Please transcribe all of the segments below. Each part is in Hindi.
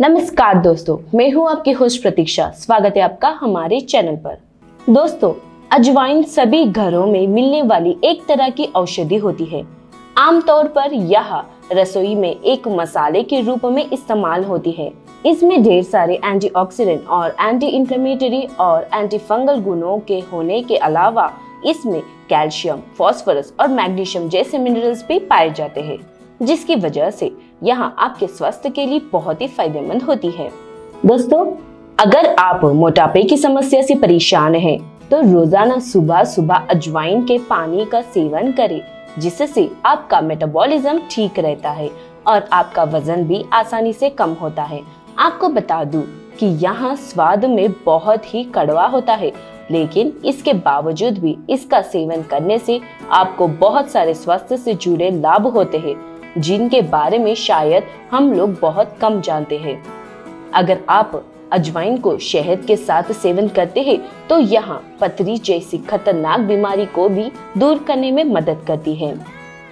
नमस्कार दोस्तों, मैं हूं आपकी होस्ट प्रतीक्षा। स्वागत है आपका हमारे चैनल पर। दोस्तों, अजवाइन सभी घरों में मिलने वाली एक तरह की औषधि होती है। आमतौर पर यह रसोई में एक मसाले के रूप में इस्तेमाल होती है। इसमें ढेर सारे एंटीऑक्सीडेंट और एंटी इंफ्लेमेटरी और एंटी फंगल गुणों के होने के अलावा इसमें कैल्शियम, फास्फोरस और मैग्नीशियम जैसे मिनरल्स भी पाए जाते हैं, जिसकी वजह से यहाँ आपके स्वास्थ्य के लिए बहुत ही फायदेमंद होती है। दोस्तों, अगर आप मोटापे की समस्या से परेशान हैं, तो रोजाना सुबह सुबह अजवाइन के पानी का सेवन करें, जिससे आपका मेटाबॉलिज्म ठीक रहता है और आपका वजन भी आसानी से कम होता है। आपको बता दूं कि यहाँ स्वाद में बहुत ही कड़वा होता है, लेकिन इसके बावजूद भी इसका सेवन करने से आपको बहुत सारे स्वास्थ्य से जुड़े लाभ होते हैं, जिनके बारे में शायद हम लोग बहुत कम जानते हैं। अगर आप अजवाइन को शहद के साथ सेवन करते हैं, तो यहाँ पथरी जैसी खतरनाक बीमारी को भी दूर करने में मदद करती है।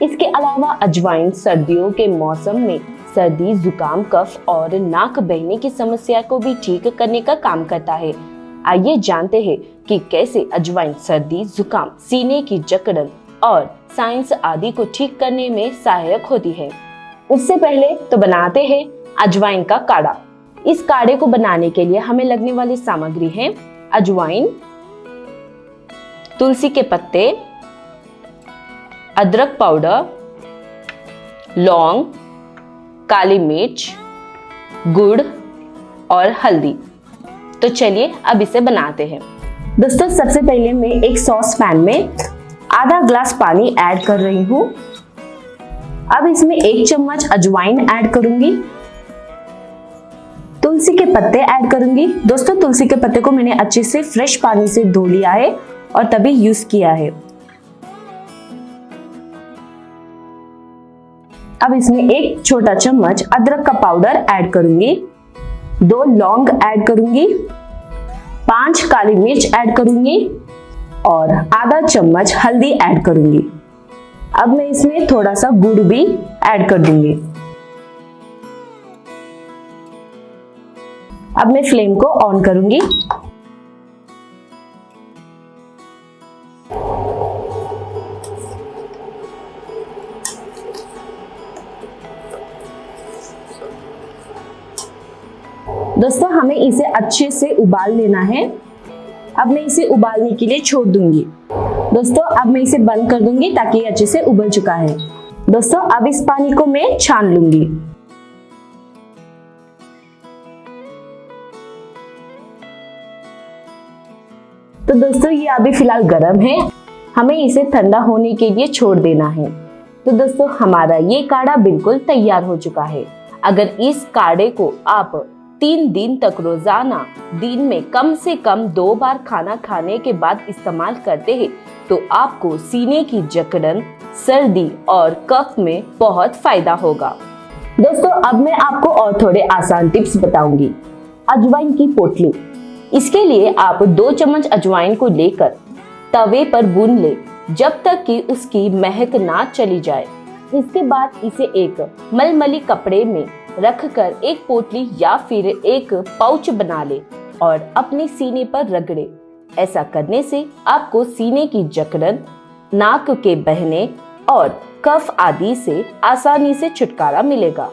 इसके अलावा अजवाइन सर्दियों के मौसम में सर्दी, जुकाम, कफ और नाक बहने की समस्या को भी ठीक करने का काम करता है। आइए जानते हैं कि कैसे अजवाइन सर्दी, जुकाम, सीने की जकड़न और साइंस आदि को ठीक करने में सहायक होती है। उससे पहले तो बनाते हैं अजवाइन का काढ़ा। इस काढ़े को बनाने के लिए हमें लगने वाली सामग्री है अजवाइन, तुलसी के पत्ते, अदरक पाउडर, लौंग, काली मिर्च, गुड़ और हल्दी। तो चलिए अब इसे बनाते हैं। दोस्तों, सबसे पहले मैं एक सॉस पैन में आधा ग्लास पानी ऐड कर रही हूँ। अब इसमें 1 चम्मच अजवाइन ऐड करूंगी। तुलसी के पत्ते ऐड करूंगी। दोस्तों, तुलसी के पत्ते को मैंने अच्छे से फ्रेश पानी से धो लिया है और तभी यूज किया है। अब इसमें 1 छोटा चम्मच अदरक का पाउडर ऐड करूंगी, 2 लौंग ऐड करूंगी, 5 काली मिर्च ऐड करूंगी और आधा चम्मच हल्दी ऐड करूंगी। अब मैं इसमें थोड़ा सा गुड़ भी ऐड कर दूंगी। अब मैं फ्लेम को ऑन करूंगी। दोस्तों, हमें इसे अच्छे से उबाल लेना है। अब मैं इसे उबालने के लिए छोड़ दूंगी। दोस्तों, अब मैं इसे बंद कर दूंगी ताकि ये अच्छे से उबल चुका है। दोस्तों, अब इस पानी को मैं छान लूंगी। तो दोस्तों, ये अभी फिलहाल गर्म है, हमें इसे ठंडा होने के लिए छोड़ देना है। तो दोस्तों, हमारा ये काढ़ा बिल्कुल तैयार हो चुका है। अगर इस काढ़े को आप 3 दिन तक रोजाना दिन में कम से कम 2 बार खाना खाने के बाद इस्तेमाल करते हैं, तो आपको सीने की जकड़न, सर्दी और कफ में बहुत फायदा होगा। दोस्तों, अब मैं आपको और थोड़े आसान टिप्स बताऊंगी। अजवाइन की पोटली। इसके लिए आप 2 चम्मच अजवाइन को लेकर तवे पर भून ले जब तक कि उसकी महक ना चली जाए। इसके बाद इसे एक मलमली कपड़े में रखकर एक पोटली या फिर एक पाउच बना ले और अपने सीने पर रगड़े। ऐसा करने से आपको सीने की जकड़न, नाक के बहने और कफ आदि से आसानी से छुटकारा मिलेगा।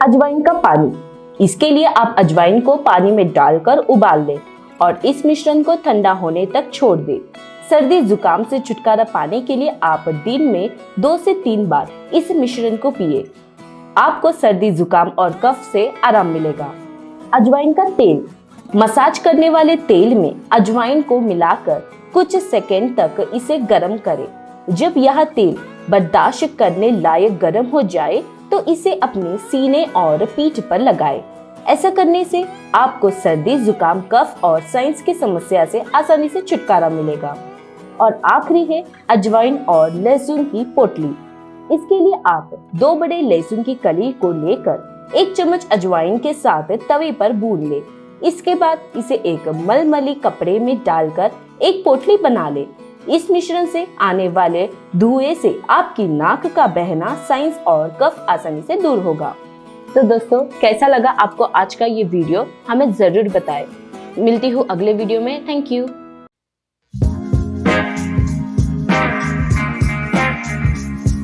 अजवाइन का पानी। इसके लिए आप अजवाइन को पानी में डालकर उबाल लें और इस मिश्रण को ठंडा होने तक छोड़ दें। सर्दी जुकाम से छुटकारा पाने के लिए आप दिन में 2 से 3 बार इस मिश्रण को पिए। आपको सर्दी, जुकाम और कफ से आराम मिलेगा। अजवाइन का तेल। मसाज करने वाले तेल में अजवाइन को मिलाकर कुछ सेकंड तक इसे गर्म करें। जब यह तेल बर्दाश्त करने लायक गर्म हो जाए, तो इसे अपने सीने और पीठ पर लगाएं। ऐसा करने से आपको सर्दी, जुकाम, कफ और साइंस की समस्या से आसानी से छुटकारा मिलेगा। और आखिरी है अजवाइन और लहसुन की पोटली। इसके लिए आप 2 बड़े लहसुन की कली को लेकर 1 चम्मच अजवाइन के साथ तवे पर भून ले। इसके बाद इसे एक मलमली कपड़े में डालकर एक पोटली बना ले। इस मिश्रण से आने वाले धुएं से आपकी नाक का बहना, साइंस और कफ आसानी से दूर होगा। तो दोस्तों कैसा लगा आपको आज का ये वीडियो, हमें जरूर बताएं। मिलती हूँ अगले वीडियो में। Thank you.